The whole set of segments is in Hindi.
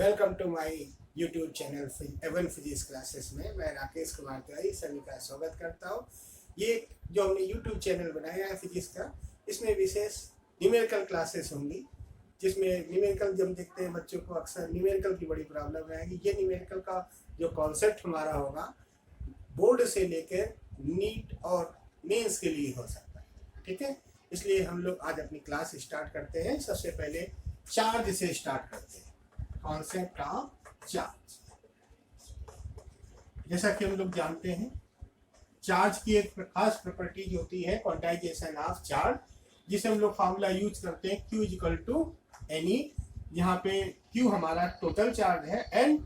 Welcome to my YouTube channel Avon physics classes में मैं राकेश कुमार तिवारी सभी का स्वागत करता हूँ। ये जो हमने यूट्यूब चैनल बनाया है फिजिक्स का, इसमें विशेष न्यूमेरिकल क्लासेस होंगी, जिसमें न्यूमेरिकल जब देखते हैं बच्चों को अक्सर न्यूमेरिकल की बड़ी प्रॉब्लम रहेगी। ये न्यूमेरिकल का जो कॉन्सेप्ट हमारा होगा बोर्ड से लेकर नीट और मेंस के लिए हो सकता है, ठीक है। इसलिए हम लोग आज अपनी क्लास स्टार्ट करते हैं। सबसे पहले चार्ज से स्टार्ट करते हैं, कॉन्सेप्ट ऑफ चार्ज। जैसा कि हम लोग जानते हैं, चार्ज की एक खास प्रॉपर्टी होती है क्वांटाइजेशन ऑफ चार्ज, जिसे हम लोग फार्मूला यूज करते हैं Q इक्वल टू NE, जहाँ पे Q हमारा टोटल चार्ज है, N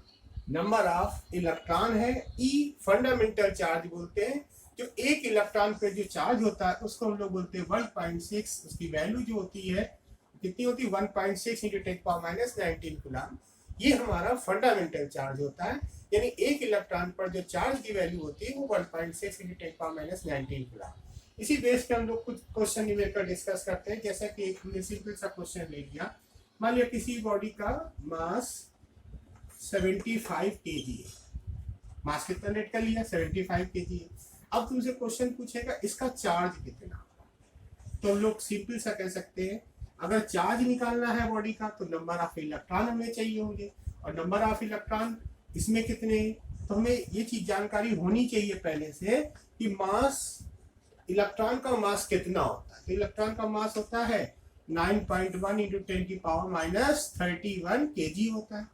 नंबर ऑफ इलेक्ट्रॉन है, E फंडामेंटल चार्ज बोलते हैं। जो एक इलेक्ट्रॉन पे जो चार्ज होता है उसको हम लोग बोलते हैं 1.6। उसकी वैल्यू जो होती है कितनी होती है, 1.6 इंटू 10⁻19 कूलम। ये हमारा फंडामेंटल चार्ज होता है, यानी एक इलेक्ट्रॉन पर जो चार्ज की वैल्यू होती है वो 1.6 इंटू 10⁻19 कूलम। इसी बेस पे हम लोग कुछ क्वेश्चन न्यूमेरिकल डिस्कस करते हैं। जैसा कि एक हमने सिंपल सा क्वेश्चन ले लिया, मान लिया किसी बॉडी का मास 75 kg है। मास कितना नेट कर लिया, 75 kg है। अब तुमसे क्वेश्चन पूछेगा इसका चार्ज कितना, तो हम लोग सिंपल सा कह सकते हैं, अगर चार्ज निकालना है बॉडी का तो नंबर ऑफ इलेक्ट्रॉन हमें चाहिए होंगे, और नंबर ऑफ इलेक्ट्रॉन इसमें कितने हैं, तो हमें ये चीज जानकारी होनी चाहिए पहले से कि मास, इलेक्ट्रॉन का मास कितना होता है। तो इलेक्ट्रॉन का मास होता है 9.1 इंटू 10⁻31 kg होता है।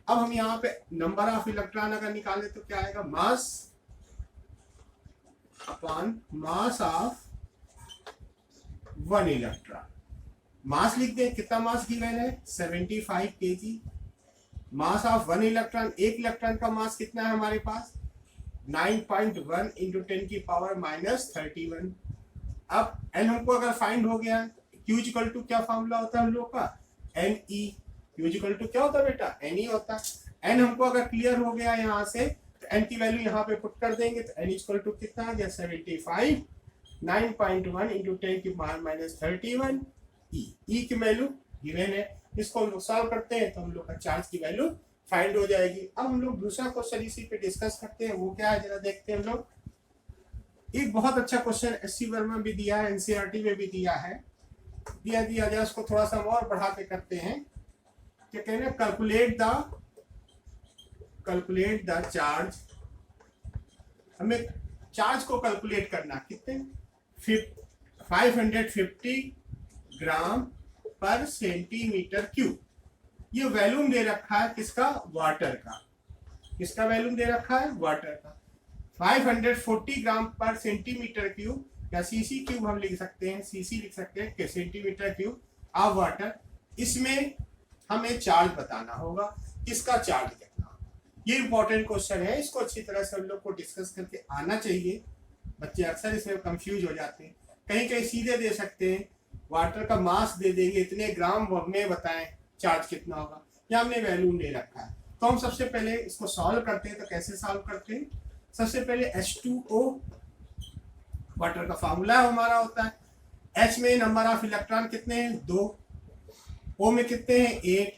अब हम यहाँ पे नंबर ऑफ इलेक्ट्रॉन अगर निकाले तो क्या आएगा, mass upon mass of one electron. Mass लिख दें, कितना मास गिवन है 75 kg। Mass of one electron, एक इलेक्ट्रॉन का मास कितना है हमारे पास 9.1 इंटू 10⁻31। अब n हमको अगर फाइंड हो गया, Q इक्वल टू क्या फॉर्मूला होता है हम लोग का, NE। Q इक्वल टू क्या होता है बेटा, NE होता है। n हमको अगर क्लियर हो गया यहाँ से, तो n की वैल्यू यहाँ पे पुट कर देंगे, तो n इक्वल टू कितना आ गया 75, 9.1 इंटू 10⁻31 E की वैल्यू गिवन है। इसको हम लोग सॉल्व करते हैं तो हम लोग का चार्ज की वैल्यू फाइंड हो जाएगी। अब हम लोग दूसरा क्वेश्चन इसी पे डिस्कस करते हैं, वो क्या है जरा देखते हैं हम लोग। एक बहुत अच्छा क्वेश्चन SC वर्मा में भी दिया है, NCERT में भी दिया है, दिया जाए उसको थोड़ा सा और बढ़ा के करते हैं। क्या कहते हैं, कैलकुलेट द चार्ज। हमें चार्ज को कैलकुलेट करना, कितने 550 ग्राम पर सेंटीमीटर क्यूब। ये वॉल्यूम दे रखा है किसका, वाटर का। किसका वॉल्यूम दे रखा है, वाटर का। 540 ग्राम पर सेंटीमीटर क्यूब, या सीसी क्यूब हम लिख सकते हैं, सीसी लिख सकते हैं, सेंटीमीटर क्यूब ऑफ वाटर। इसमें हमें चार्ज बताना होगा, किसका चार्ज कितना। ये इंपॉर्टेंट क्वेश्चन है, इसको अच्छी तरह से हम लोग को डिस्कस करके आना चाहिए। बच्चे अक्सर इसमें कंफ्यूज हो जाते हैं, कहीं कहीं सीधे दे सकते हैं, वाटर का मास दे देंगे इतने ग्राम, में बताएं चार्ज कितना होगा, या हमने वैल्यूम दे रखा है। तो हम सबसे पहले इसको सॉल्व करते हैं। तो कैसे सॉल्व करते हैं, सबसे पहले H2O वाटर का फार्मूला हमारा होता है। H में नंबर ऑफ इलेक्ट्रॉन कितने हैं 2, O में कितने हैं 8,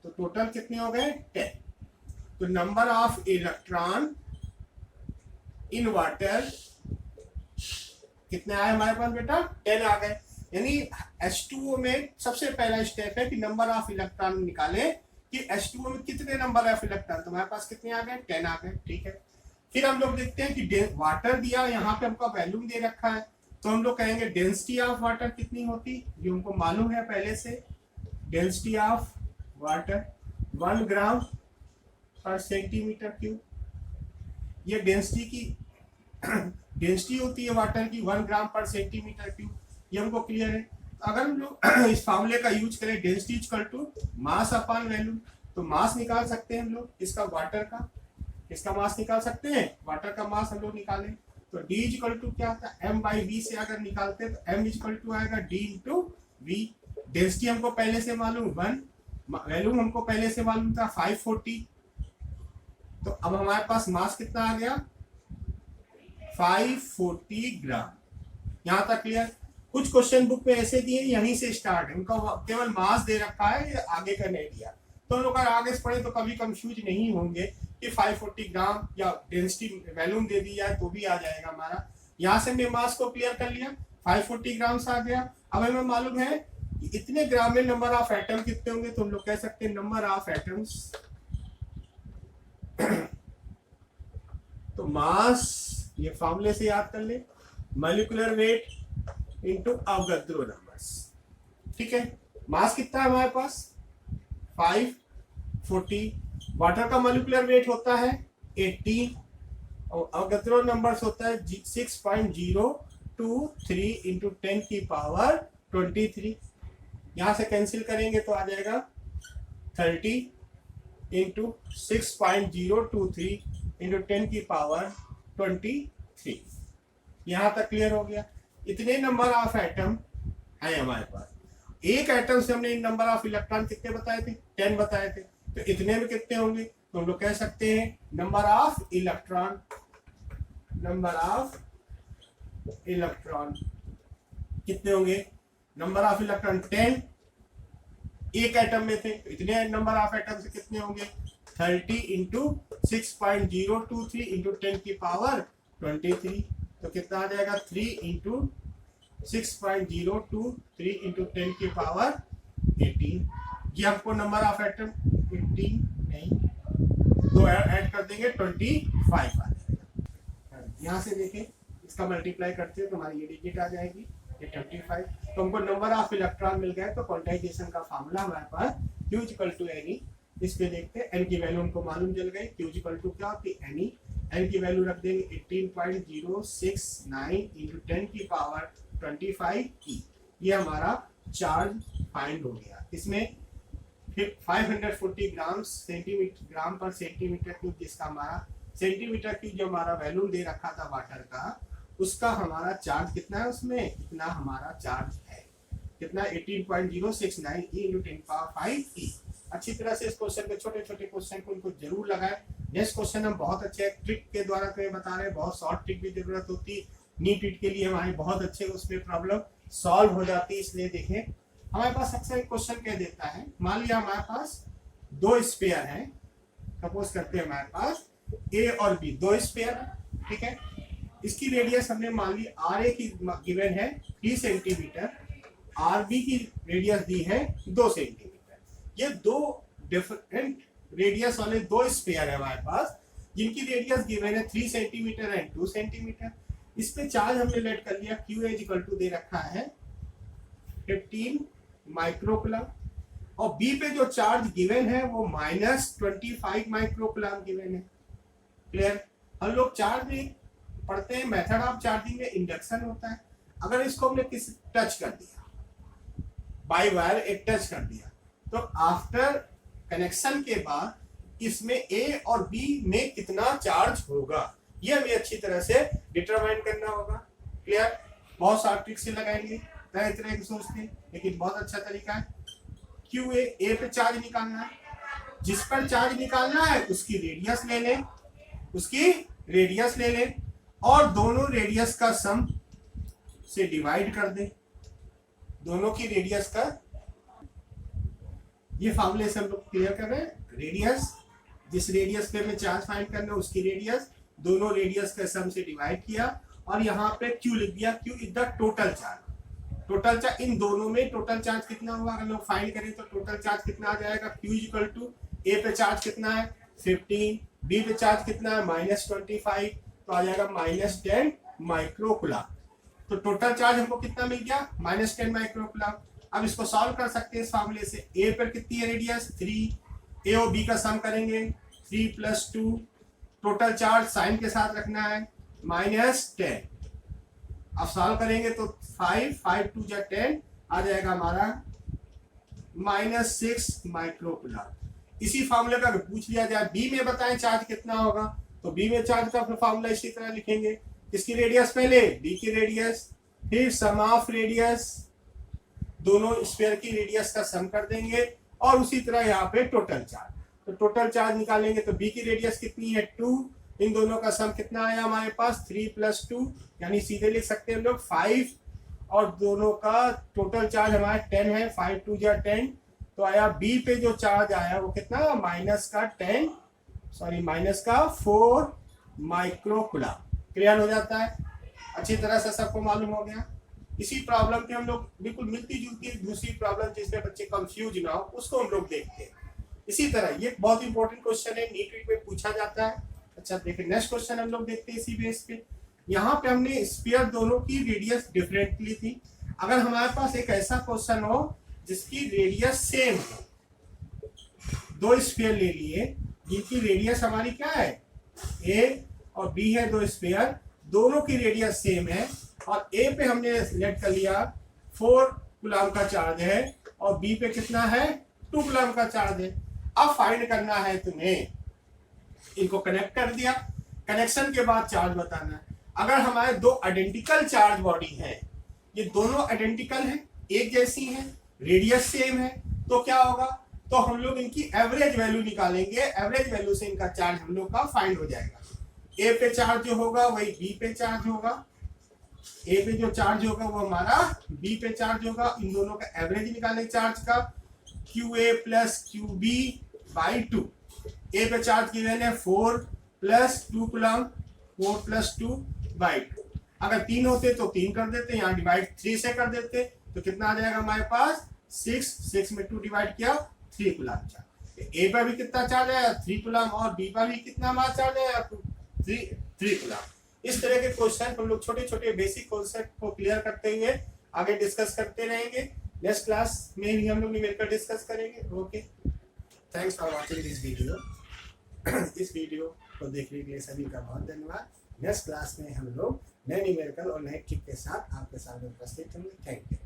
तो टोटल कितने हो गए 10। तो number of electron in water कितने आए हमारे पास बेटा, 10 आ गए। यानी H2O में सबसे पहला स्टेप है कि नंबर ऑफ इलेक्ट्रॉन निकाले कि H2O में कितने नंबर ऑफ इलेक्ट्रॉन, तो हमारे पास कितने आ गए 10 आ गए, ठीक है। फिर हम लोग देखते हैं कि वाटर दिया, यहाँ पे हमको वैल्यूम दे रखा है, तो हम लोग कहेंगे डेंसिटी ऑफ वाटर कितनी होती, जो हमको मालूम है पहले से। डेंसिटी ऑफ वाटर 1 ग्राम पर सेंटीमीटर क्यूब। ये डेंसिटी की डेंसिटी होती है वाटर की 1 ग्राम पर सेंटीमीटर क्यूब, ये हमको क्लियर है। अगर हम लोग इस फार्मूले का यूज करें, density equal to mass upon volume, तो मास निकाल सकते हैं हम लोग इसका, वाटर का। इसका मास निकाल सकते हैं, वाटर का मास हम लोग निकालें तो D इक्वल टू क्या आता है, M/V से अगर निकालते हैं तो M इक्वल टू आएगा D इंटू V। डेंसिटी हमको पहले से मालूम 1, वैल्यूम हमको पहले से मालूम था 540। तो अब हमारे पास मास कितना आ गया 540 ग्राम। यहाँ तक क्लियर। कुछ क्वेश्चन बुक में ऐसे दिए, यहीं से स्टार्ट है, उनका केवल मास दे रखा है, आगे का नहीं दिया। तो हम लोग अगर आगे से पढ़े तो कभी कंफ्यूज नहीं होंगे कि 540 ग्राम या डेंसिटी वैल्यूम दे दिया है तो भी आ जाएगा हमारा। यहाँ से हमने मास को क्लियर कर लिया, 540 ग्राम्स आ गया। अब हमें मालूम है इतने ग्राम में नंबर ऑफ एटम कितने होंगे, तो हम लोग कह सकते हैं नंबर ऑफ एटम्स तो मास, ये फॉर्मूले से याद कर ले, molecular weight into Avogadro numbers. ठीक है, मास कितना है हमारे पास 540, वाटर का मॉलिक्यूलर वेट होता है 80 और अवोगाद्रो नंबर्स होता है 6.023 इंटू 10 की पावर 23। यहां से कैंसिल करेंगे तो आ जाएगा 30 इंटू 6.023 इंटू 10 की पावर 23। यहां तक क्लियर हो गया। इतने नंबर ऑफ एटम है हमारे पास। एक एटम से हमने नंबर ऑफ इलेक्ट्रॉन कितने बताए थे, 10 बताए थे, तो इतने में कितने होंगे, तो हम लोग कह सकते हैं number of electron, number of electron कितने होंगे, नंबर ऑफ इलेक्ट्रॉन 10 एक एटम में थे, तो इतने नंबर ऑफ एटम से कितने होंगे 30 इंटू 6.023 इंटू 10 की पावर 23। तो कितना आ जाएगा 3 इंटू 6.023 इंटू 10 की पावर 18। ये हमको नंबर ऑफ एटम 18 नहीं, दो ऐड कर देंगे 25 आ जाएगा। यहाँ से देखें इसका मल्टीप्लाई करते हैं तो हमारी ये डिजिट आ जाएगी, ये 25। तो हमको नंबर ऑफ इलेक्ट्रॉन मिल गया। तो क्वांटाइजेशन का फार्मूला हमारे पास Q इक्वल टू एनी, इस पे देखते हैं। एन की वैल्यू हमको मालूम चल गई, Q इक्वल टू क्या होती है एनी, एन की वैल्यू रख देंगे 18.069 इंटू 10 की पावर 25 की। ये हमारा चार्ज फाइंड हो गया। इसमें फिर 540 ग्राम सेंटीमीटर, ग्राम पर सेंटीमीटर क्यूब, जिसका हमारा सेंटीमीटर क्यूब जो हमारा वैल्यू दे रखा था वाटर का, उसका हमारा चार्ज कितना है, उसमें इतना हमारा चार्ज है, कितना 18.069 इंटू 10 पावर 5 की। अच्छी तरह से इस क्वेश्चन के छोटे छोटे क्वेश्चन को उनको जरूर लगाएं। नेक्स्ट क्वेश्चन हम बहुत अच्छे ट्रिक के द्वारा तुम्हें बता रहे हैं, बहुत शॉर्ट ट्रिक की जरूरत होती है, नीट ईट के लिए हमारे बहुत अच्छे उसमें प्रॉब्लम सॉल्व हो जाती है। इसलिए देखें हमारे पास अक्सर एक क्वेश्चन कह देता है, मान लिया हमारे पास दो स्पेयर हैं, सपोज करते हैं हमारे पास ए और बी दो स्पेयर, ठीक है, इसकी रेडियस हमने मान ली आर ए की गिवन है 3 सेंटीमीटर, आर बी की रेडियस दी है 2 सेंटीमीटर। ये दो डिफरेंट रेडियस वाले दो स्पेयर है हमारे पास, जिनकी रेडियस गिवन है 3 सेंटीमीटर एंड 2 सेंटीमीटर। इस पे चार्ज हमने लेट कर लिया, क्यू एज इक्वल टू दे रखा है 15 माइक्रोकुलम, और बी पे जो चार्ज गिवन है वो -25 माइक्रोकुलम गिवन है। क्लियर? हम लोग चार्ज में पढ़ते हैं, मेथड ऑफ चार्जिंग में इंडक्शन होता है। अगर इसको हमने किसी टच कर दिया, बाय वायर एक टच कर दिया, तो आफ्टर कनेक्शन के बाद इसमें ए और बी में कितना चार्ज होगा, ये हमें अच्छी तरह से डिटरमाइन करना होगा। क्लियर? बहुत सारे ट्रिक से लगाएंगे, तरह तरह के सोचते हैं, लेकिन बहुत अच्छा तरीका है। क्यू ए पे चार्ज निकालना है, जिस पर चार्ज निकालना है उसकी रेडियस ले लें, उसकी रेडियस ले लें और दोनों रेडियस का सम से डिवाइड कर दें, दोनों की रेडियस का, ये फार्मूले से हम लोग क्लियर कर रहे हैं। रेडियस, जिस रेडियस पे हमें चार्ज फाइंड करना है उसकी रेडियस, दोनों रेडियस का सम से डिवाइड किया और यहाँ पे Q लिख दिया। Q is the total charge. Total charge in दोनों में टोटल चार्ज कितना हुआ, अगर लोग फाइंड करें तो टोटल चार्ज कितना आ जाएगा, Q इक्वल टू ए पे चार्ज कितना है 15, बी पे चार्ज कितना है -25, तो आ जाएगा -10 माइक्रोकुलम। तो टोटल चार्ज हमको कितना मिल गया -10 माइक्रोकुलम। अब इसको सॉल्व कर सकते हैं इस फार्मूले से। ए पर कितनी है रेडियस 3, ए और बी का सम करेंगे 3 + 2, टोटल चार्ज साइन के साथ रखना है -10। अब सॉल्व करेंगे तो 5 2 जा 10 आ जाएगा हमारा -6 माइक्रोकुलम। इसी फार्मूले का पूछ लिया जाए बी में बताएं चार्ज कितना होगा, तो बी में चार्ज का फार्मूला इसी तरह लिखेंगे, इसकी रेडियस पहले बी की रेडियस, फिर सम ऑफ रेडियस, दोनों स्फीयर की रेडियस का सम कर देंगे और उसी तरह यहाँ पे टोटल चार्ज। तो टोटल चार्ज निकालेंगे तो बी की रेडियस कितनी है 2, इन दोनों का सम कितना आया हमारे पास 3 + 2, यानी सीधे लिख सकते हैं हम लोग 5, और दोनों का टोटल चार्ज हमारा 10 है, 5 2 जा 10, तो आया बी पे जो चार्ज आया वो कितना, माइनस का 4 माइक्रोकुलम। क्लियर हो जाता है, अच्छी तरह से सबको मालूम हो गया। इसी प्रॉब्लम के हम लोग बिल्कुल मिलती जुलती दूसरी प्रॉब्लम जिसमें बच्चे कंफ्यूज ना हो उसको हम लोग देखते हैं। इसी तरह ये बहुत इंपॉर्टेंट क्वेश्चन है, नीट में पूछा जाता है। अच्छा देखिए नेक्स्ट क्वेश्चन हम लोग देखते हैं इसी बेस पे। यहाँ पे हमने स्फीयर दोनों की रेडियस डिफरेंटली थी। अगर हमारे पास एक ऐसा क्वेश्चन हो जिसकी रेडियस सेम हो, दो स्फीयर ले लिए जिनकी रेडियस हमारी क्या है, ए और बी है, दो स्फीयर दोनों की रेडियस सेम है, और ए पे हमने सिलेक्ट कर लिया 4 कूलम का चार्ज है और बी पे कितना है 2 कूलम का चार्ज है। अब फाइंड करना है तुम्हें, इनको कनेक्ट कर दिया, कनेक्शन के बाद चार्ज बताना है। अगर हमारे दो आइडेंटिकल चार्ज बॉडी है, ये दोनों आइडेंटिकल है, एक जैसी है, रेडियस सेम है, तो क्या होगा, तो हम लोग इनकी एवरेज वैल्यू निकालेंगे, एवरेज वैल्यू से इनका चार्ज हम लोग का फाइंड हो जाएगा। ए पे चार्ज जो होगा वही बी पे चार्ज होगा, ए पे जो चार्ज होगा वो हमारा बी पे चार्ज होगा, इन दोनों का एवरेज निकालेंगे चार्ज का, Q A plus Q B by 2। A पे चार्ज की value 4 plus 2 coulomb, 4 plus 2 by 2। अगर 3 होते तो 3 कर देते, यहाँ डिवाइड 3 से कर देते, तो कितना आ जाएगा हमारे पास 6 में 2 डिवाइड किया 3 कूलम चार्ज। ए पर भी कितना चार्ज आया 3 कूलम, और बी पर भी कितना हमारा चार्ज आया 3 कूलम। इस तरह के क्वेश्चन हम लोग छोटे छोटे बेसिक कॉन्सेप्ट को क्लियर करते हुए आगे डिस्कस करते रहेंगे। नेक्स्ट क्लास में भी हम लोग मिलकर डिस्कस करेंगे। Okay, thanks for watching this video. इस वीडियो को देखने के लिए सभी का बहुत धन्यवाद। नेक्स्ट क्लास में हम लोग नए न्यूमेरिकल और नए ट्रिक के साथ आपके सामने उपस्थित होंगे। Thank you.